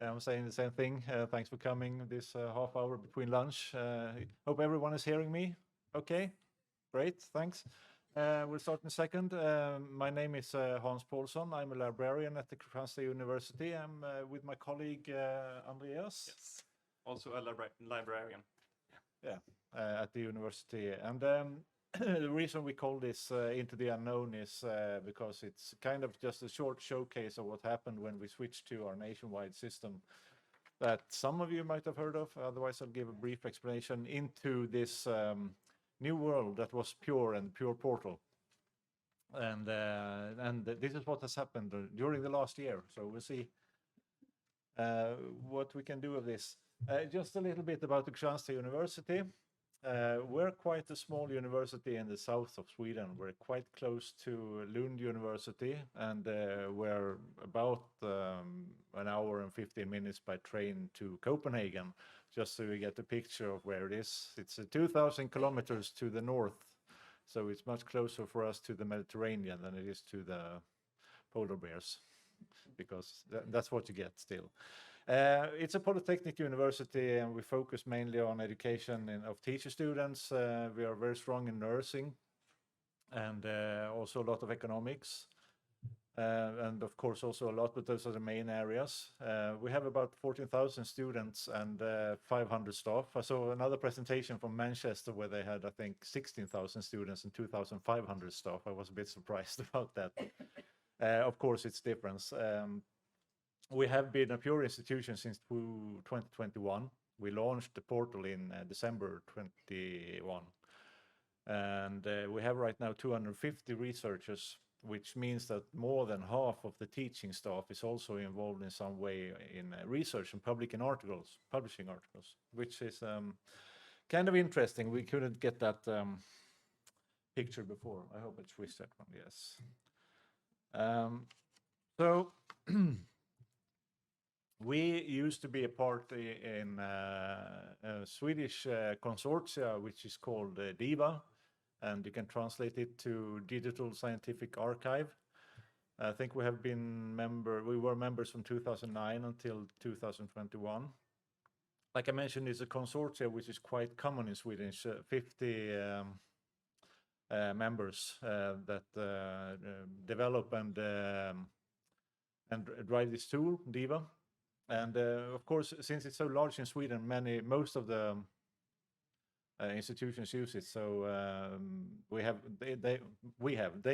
I'm saying the same thing. Thanks for coming this half hour between lunch. Hope everyone is hearing me. Okay, great, thanks. We'll start in a second. My name is Hans Paulsson. I'm a librarian at the Kristianstad University. I'm with my colleague Andreas. Yes, also a librarian. Yeah, at the university. And the reason we call this Into the Unknown is because it's kind of just a short showcase of what happened when we switched to our nationwide system that some of you might have heard of. Otherwise, I'll give a brief explanation into this new world that was Pure and Pure Portal. And this is what has happened during the last year. So we'll see what we can do of this. Just a little bit about the Kristianstad University. We're quite a small university in the south of Sweden. We're quite close to Lund University, and we're about an hour and 15 minutes by train to Copenhagen, just so you get a picture of where it is. It's 2,000 kilometers to the north, so it's much closer for us to the Mediterranean than it is to the polar bears, because that's what you get still. It's a polytechnic university, and we focus mainly on education of teacher students. We are very strong in nursing and also a lot of economics. And of course also a lot, but those are the main areas. We have about 14,000 students and 500 staff. I saw another presentation from Manchester where they had, I think, 16,000 students and 2,500 staff. I was a bit surprised about that. Of course, it's difference. We have been a Pure institution since 2021. We launched the portal in December 21. And we have right now 250 researchers, which means that more than half of the teaching staff is also involved in some way in research and publishing articles, which is kind of interesting. We couldn't get that picture before. I hope it's switched that one, yes. So we used to be a part in a Swedish consortia, which is called DIVA, and you can translate it to Digital Scientific Archive. I think we were members from 2009 until 2021. Like I mentioned, it's a consortia which is quite common in Sweden. 50 members that develop and drive this tool, DIVA. And of course, since it's so large in Sweden, most of the institutions use it. So they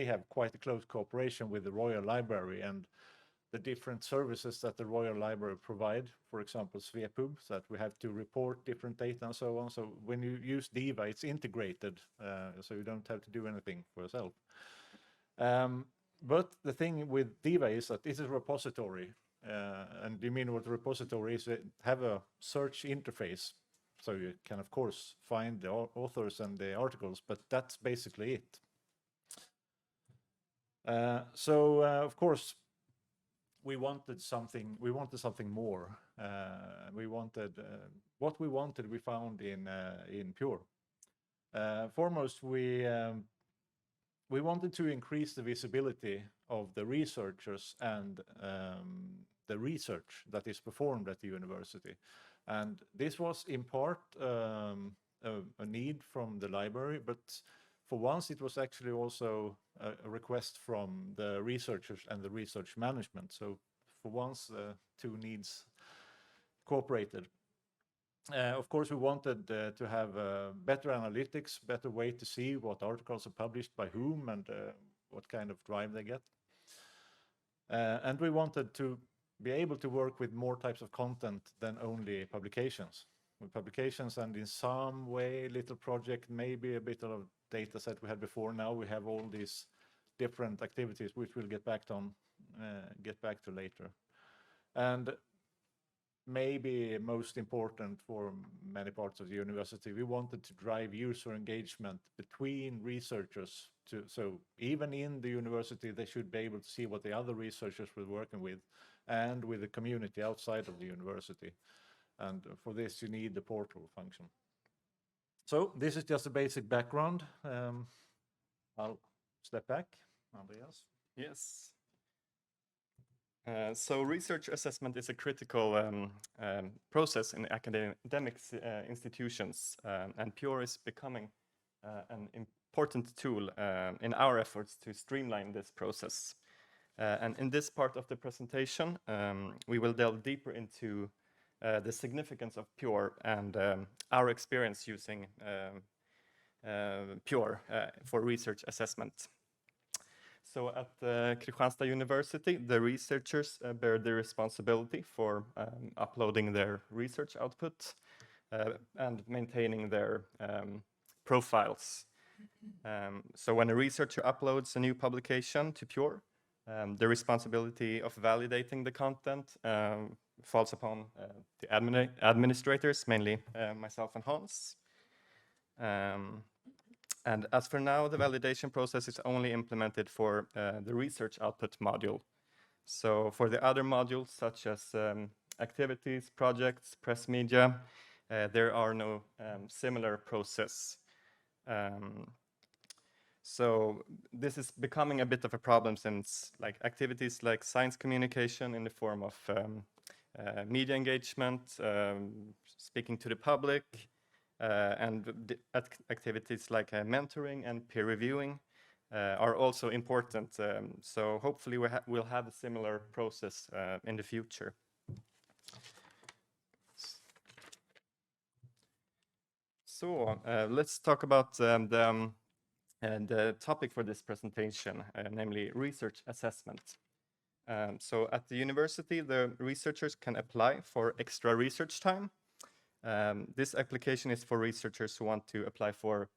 have quite a close cooperation with the Royal Library and the different services that the Royal Library provide. For example, Swepub, so that we have to report different data and so on. So when you use DIVA, it's integrated, so you don't have to do anything for yourself. But the thing with DIVA is that this is a repository. And you mean what a repository is? Have a search interface, so you can of course find the authors and the articles, but that's basically it. Of course we wanted something more. What we wanted we found in Pure. Foremost, we wanted to increase the visibility of the researchers and the research that is performed at the university. And this was in part a need from the library, but for once it was actually also a request from the researchers and the research management. So for once, two needs cooperated. Of course, we wanted to have better analytics, better way to see what articles are published by whom and what kind of drive they get. And we wanted to be able to work with more types of content than only publications. With publications and in some way, little project, maybe a bit of data set we had before. Now we have all these different activities, which we'll get back to later. And maybe most important for many parts of the university, we wanted to drive user engagement between researchers. So even in the university, they should be able to see what the other researchers were working with and with the community outside of the university. And for this, you need the portal function. So this is just a basic background. I'll step back, Andreas. Yes. So research assessment is a critical process in academic institutions, and Pure is becoming an important tool in our efforts to streamline this process. And in this part of the presentation, we will delve deeper into the significance of Pure and our experience using Pure for research assessment. So at Kristianstad University, the researchers bear the responsibility for uploading their research output and maintaining their profiles. So when a researcher uploads a new publication to Pure, the responsibility of validating the content falls upon the administrators, mainly myself and Hans. And as for now, the validation process is only implemented for the research output module. So for the other modules, such as activities, projects, press media, there are no similar process. So this is becoming a bit of a problem, since activities like science communication in the form of media engagement, speaking to the public, and activities like mentoring and peer reviewing are also important. So hopefully we'll have a similar process in the future. So let's talk about the topic for this presentation, namely research assessment. So at the university, the researchers can apply for extra research time. This application is for researchers who want to apply for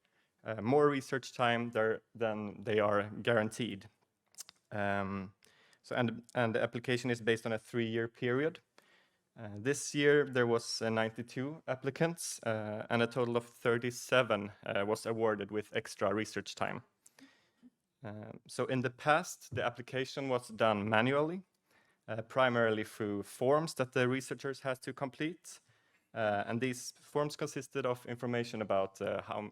more research time than they are guaranteed. And the application is based on a 3-year period. This year there was 92 applicants, and a total of 37 was awarded with extra research time. So in the past, the application was done manually, primarily through forms that the researchers had to complete. And these forms consisted of information about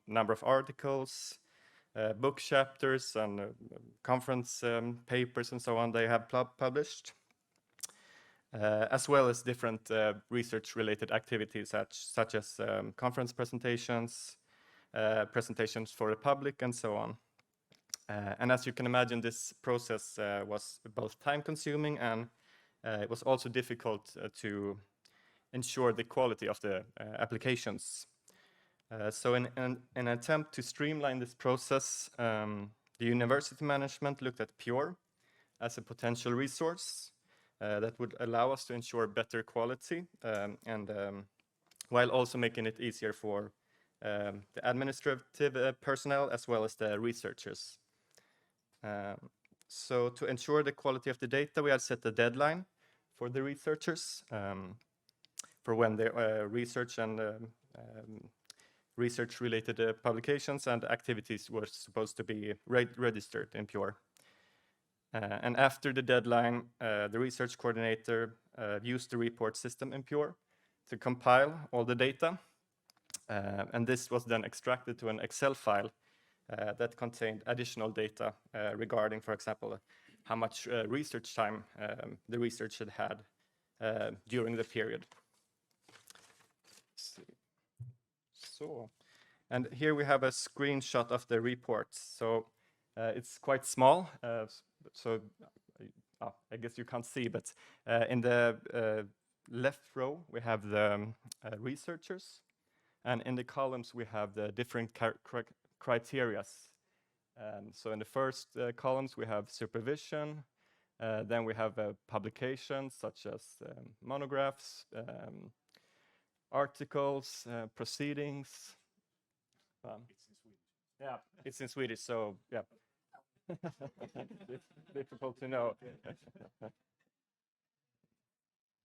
number of articles, book chapters, and conference papers and so on they have published, as well as different research-related activities such as conference presentations, presentations for the public, and so on. And as you can imagine, this process was both time-consuming, and it was also difficult to ensure the quality of the applications. So in an attempt to streamline this process, the university management looked at Pure as a potential resource that would allow us to ensure better quality, and while also making it easier for the administrative personnel as well as the researchers. So to ensure the quality of the data, we have set a deadline for the researchers for when the research and research-related publications and activities were supposed to be registered in Pure. And after the deadline, the research coordinator used the report system in Pure to compile all the data. And this was then extracted to an Excel file that contained additional data regarding, for example, how much research time the research had during the period. So, and here we have a screenshot of the report. So it's quite small, so I guess you can't see, but in the left row we have the researchers, and in the columns we have the different criteria. So in the first columns we have supervision, then we have publications such as monographs, articles, proceedings. It's in Swedish. Yeah, it's in Swedish, so yeah. It's difficult to know.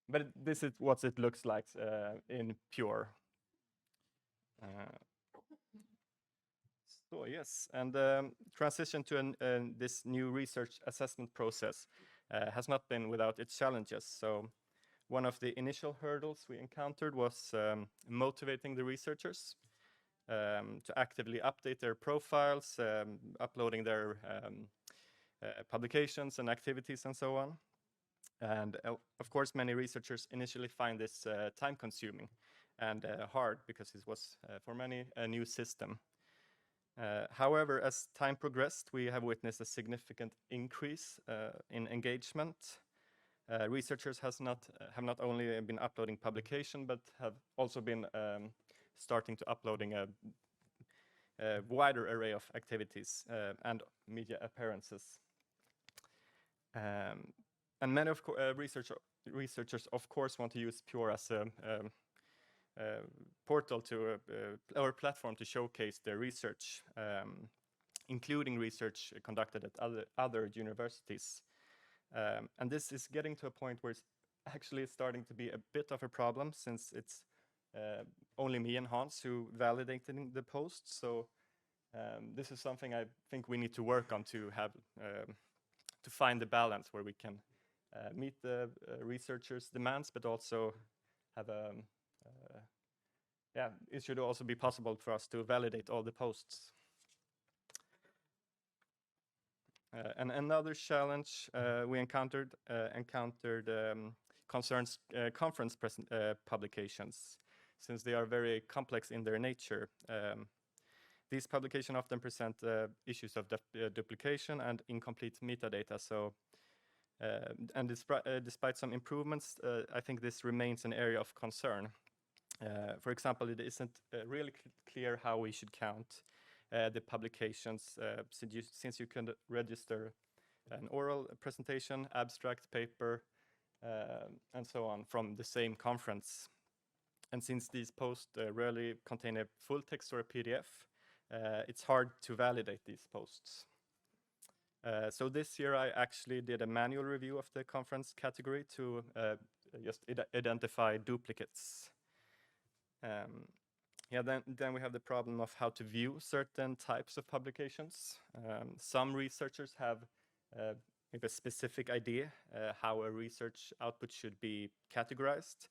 But this is what it looks like in Pure. So yes, and transition to this new research assessment process has not been without its challenges. So one of the initial hurdles we encountered was motivating the researchers to actively update their profiles, uploading their publications and activities and so on. And of course, many researchers initially find this time-consuming and hard because it was, for many, a new system. However, as time progressed, we have witnessed a significant increase in engagement. Researchers have not only been uploading publication, but have also been starting to uploading a wider array of activities and media appearances. And many of researchers, of course, want to use Pure as a portal to or platform to showcase their research, including research conducted at other universities. And this is getting to a point where it's actually starting to be a bit of a problem, since it's only me and Hans who validating the posts. So this is something I think we need to work on to have to find the balance where we can meet the researchers' demands, but also have a it should also be possible for us to validate all the posts. And another challenge we encountered concerns conference publications, since they are very complex in their nature. These publications often present issues of duplication and incomplete metadata. So, and despite some improvements, I think this remains an area of concern. For example, it isn't really clear how we should count the publications, since you can register an oral presentation, abstract, paper, and so on from the same conference. And since these posts rarely contain a full text or a PDF, it's hard to validate these posts. So this year I actually did a manual review of the conference category to just identify duplicates. Then we have the problem of how to view certain types of publications. Some researchers have a specific idea how a research output should be categorized.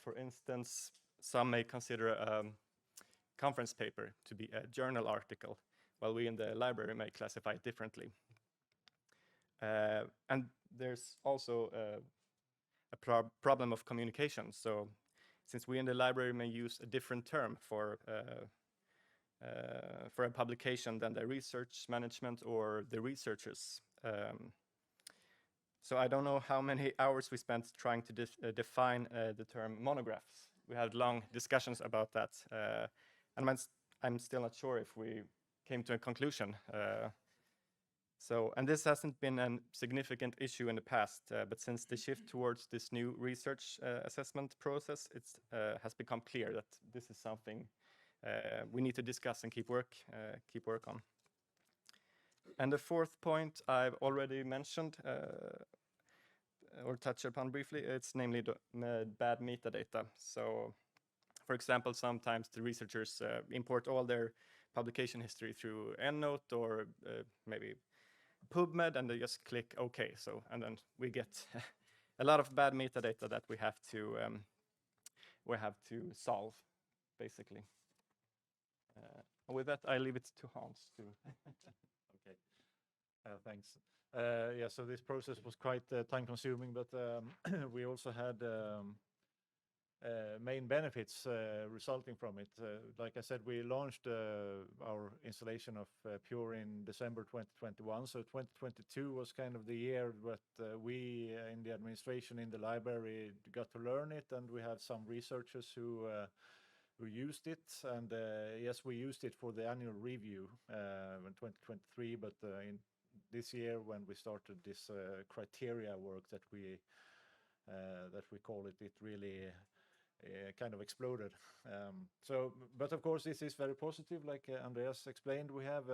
For instance, some may consider a conference paper to be a journal article, while we in the library may classify it differently. And there's also a problem of communication. So since we in the library may use a different term for a publication than the research management or the researchers. So I don't know how many hours we spent trying to define the term monographs. We had long discussions about that. And I'm still not sure if we came to a conclusion. And this hasn't been a significant issue in the past, but since the shift towards this new research assessment process, it has become clear that this is something we need to discuss and keep work on. And the fourth point I've already mentioned or touched upon briefly, it's namely the bad metadata. So, for example, sometimes the researchers import all their publication history through EndNote or maybe PubMed, and they just click OK. So, and then we get a lot of bad metadata that we have to solve, basically. With that, I leave it to Hans to. Okay. Thanks. So this process was quite time-consuming, but we also had main benefits resulting from it. Like I said, we launched our installation of Pure in December 2021. So 2022 was kind of the year that we in the administration in the library got to learn it, and we had some researchers who used it. And yes, we used it for the annual review in 2023, but in this year when we started this criteria work that we call it, it really kind of exploded. But of course, this is very positive. Like Andreas explained, we have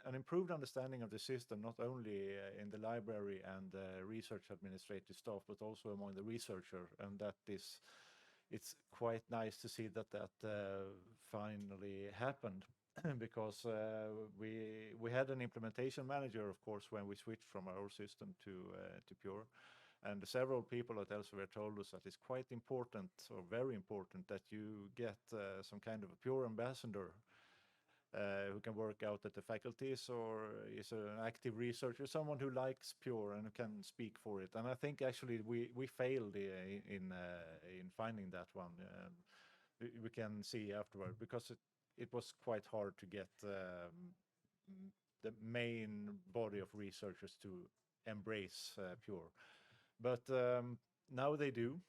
an improved understanding of the system, not only in the library and research administrative staff, but also among the researcher. And that is, it's quite nice to see that finally happened. Because we had an implementation manager, of course, when we switched from our system to Pure. And several people at Elsevier told us that it's quite important, or very important, that you get some kind of a Pure ambassador who can work out at the faculties or is an active researcher, someone who likes Pure and who can speak for it. And I think actually we failed in finding that one. We can see afterward because it was quite hard to get the main body of researchers to embrace Pure. But now they do.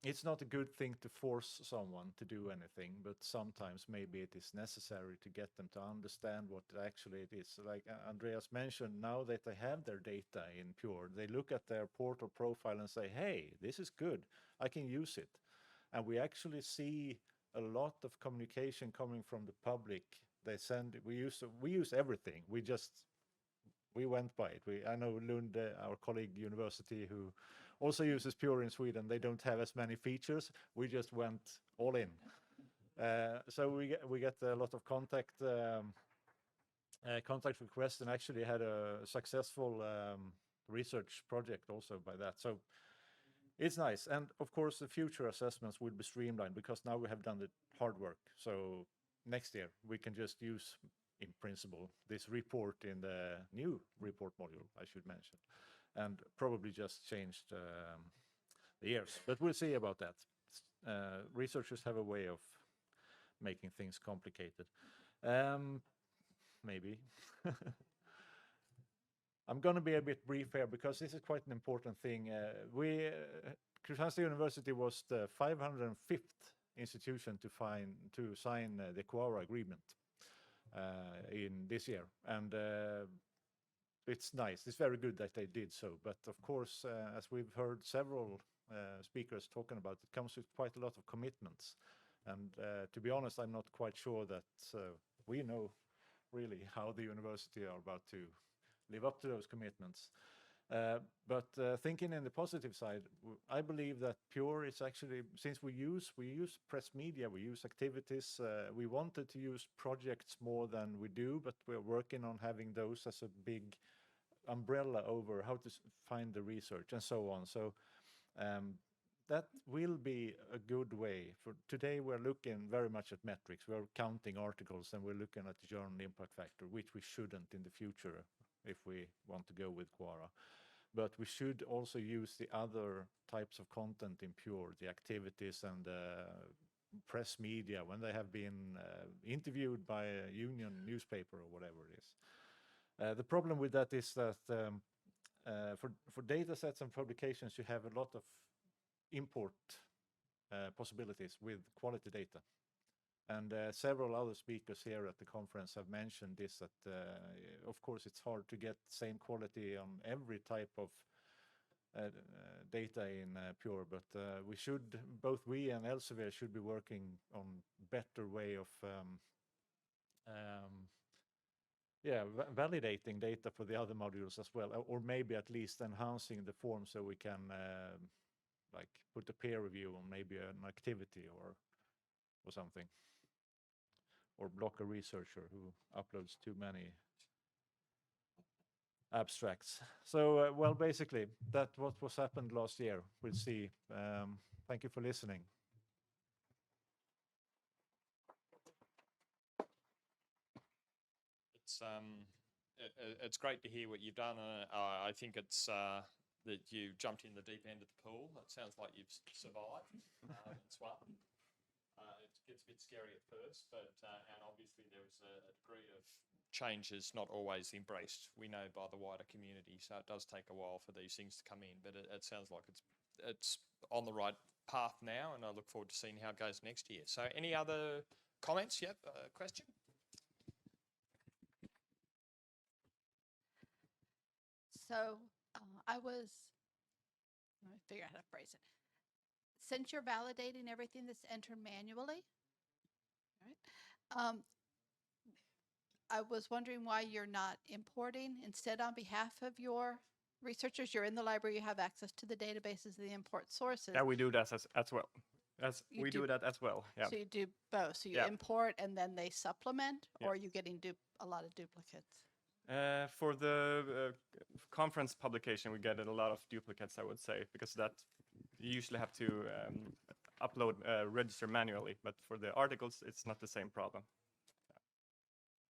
It's not a good thing to force someone to do anything, but sometimes maybe it is necessary to get them to understand what actually it is. Like Andreas mentioned, now that they have their data in Pure, they look at their portal profile and say, hey, this is good, I can use it. And we actually see a lot of communication coming from the public. They send, we use everything. We went by it. I know Lund, our colleague university, who also uses Pure in Sweden. They don't have as many features. We just went all in. So we get a lot of contact requests, and actually had a successful research project also by that. So it's nice. And of course, the future assessments will be streamlined because now we have done the hard work. So next year we can just use, in principle, this report in the new report module, I should mention, and probably just changed the years. But we'll see about that. Researchers have a way of making things complicated. Maybe. I'm going to be a bit brief here because this is quite an important thing. Kristianstad University was the 505th institution to sign the Quora agreement in this year, and it's nice. It's very good that they did so. But of course, as we've heard several speakers talking about, it comes with quite a lot of commitments. And to be honest, I'm not quite sure that we know really how the university are about to live up to those commitments. But thinking in the positive side, I believe that Pure is actually, since we use press media, we use activities, we wanted to use projects more than we do, but we're working on having those as a big umbrella over how to find the research and so on. So that will be a good way. For today, we're looking very much at metrics. We're counting articles and we're looking at the journal impact factor, which we shouldn't in the future if we want to go with Quora. But we should also use the other types of content in Pure, the activities and press media when they have been interviewed by a union newspaper or whatever it is. The problem with that is that for data sets and publications, you have a lot of import possibilities with quality data. And several other speakers here at the conference have mentioned this, that of course it's hard to get same quality on every type of data in Pure, but both we and Elsevier should be working on better way of validating data for the other modules as well, or maybe at least enhancing the form so we can like put a peer review on maybe an activity or something, or block a researcher who uploads too many abstracts. So, well, basically, that what was happened last year. We'll see. Thank you for listening. It's great to hear what you've done. I think it's that you jumped in the deep end of the pool. It sounds like you've survived. It's one. It gets a bit scary at first, but and obviously there is a degree of change is not always embraced. We know by the wider community, so it does take a while for these things to come in. But it sounds like it's on the right path now, and I look forward to seeing how it goes next year. So, any other comments? Yep, question. So let me figure out how to phrase it. Since you're validating everything that's entered manually, right? I was wondering why you're not importing instead on behalf of your researchers. You're in the library, you have access to the databases, the import sources. Yeah, we do that as well. We do that as well. Yeah. So you do both. So you import and then they supplement, or are you getting a lot of duplicates? For the conference publication, we get a lot of duplicates, I would say, because that you usually have to upload, register manually. But for the articles, it's not the same problem.